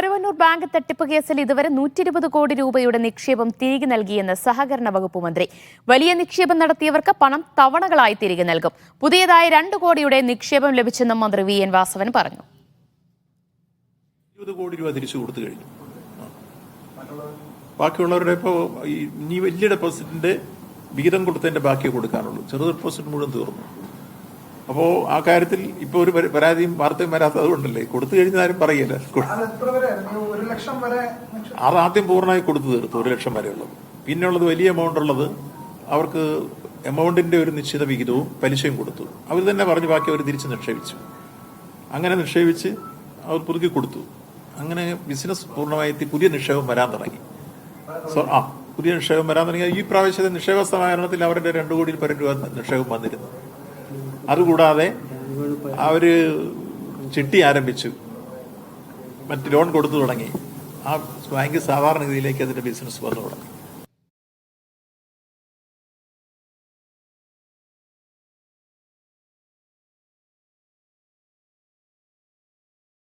Karuvannur bank തട്ടിപ്പ് കേസിൽ ഇതുവരെ 120 കോടി രൂപയുടെ നിക്ഷേപം തിരികെ നൽകിയെന്ന് സഹകരണ വകുപ്പ് മന്ത്രി. വലിയ നിക്ഷേപം നടത്തിയവർക്ക് പണം തവണകളായി തിരികെ നൽകും. പുതിയതായി 2 കോടിയുടെ നിക്ഷേപം ലഭിച്ചെന്നും മന്ത്രി വി.എൻ. വാസവൻ പറഞ്ഞു. 20 കോടി രൂപ തിരിച്ചു കൊടുത്തു കഴിഞ്ഞു. ബാക്കിയുള്ളവരുടെ ഇപ്പോൾ ഇനി വലിയ ഡെപ്പോസിറ്റിന്റെ വിഹിതം കൊടുത്തതിന്റെ ബാക്കി കൊടുക്കാനുള്ളൂ. ചെറു ഡെപ്പോസിറ്റ് മുഴുവൻ തീർന്നു. അപ്പോൾ ആ കാര്യത്തിൽ ഇപ്പൊ ഒരു പരാതിയും വാർത്തയും വരാത്തത് കൊണ്ടല്ലേ കൊടുത്തു കഴിഞ്ഞാലും പറയില്ല. അത് ആദ്യം പൂർണ്ണമായി കൊടുത്തു തീർത്തു 1 ലക്ഷം വരെയുള്ളത്. പിന്നെയുള്ളത് വലിയ എമൗണ്ട് ഉള്ളത് അവർക്ക് എമൗണ്ടിന്റെ ഒരു നിശ്ചിത വിഹിതവും പലിശയും കൊടുത്തു. അവർ തന്നെ പറഞ്ഞു ബാക്കി അവർ തിരിച്ച് നിക്ഷേപിച്ചു. അങ്ങനെ നിക്ഷേപിച്ച് അവർ പുതുക്കി കൊടുത്തു. അങ്ങനെ ബിസിനസ് പൂർണ്ണമായി പുതിയ നിക്ഷേപം വരാൻ തുടങ്ങി. പുതിയ നിക്ഷേപം വരാൻ തുടങ്ങി. ഈ പ്രാവശ്യത്തെ നിക്ഷേപ സമാഹരണത്തിൽ അവരുടെ 2 കോടിയിൽ പരം രൂപ നിക്ഷേപം വന്നിരുന്നു. അതുകൂടാതെ അവര് ചിട്ടി ആരംഭിച്ചു, മറ്റ് ലോൺ കൊടുത്തു തുടങ്ങി. ആ ബാങ്ക് സാധാരണഗതിയിലേക്ക് അതിന്റെ ബിസിനസ് വന്നു തുടങ്ങി.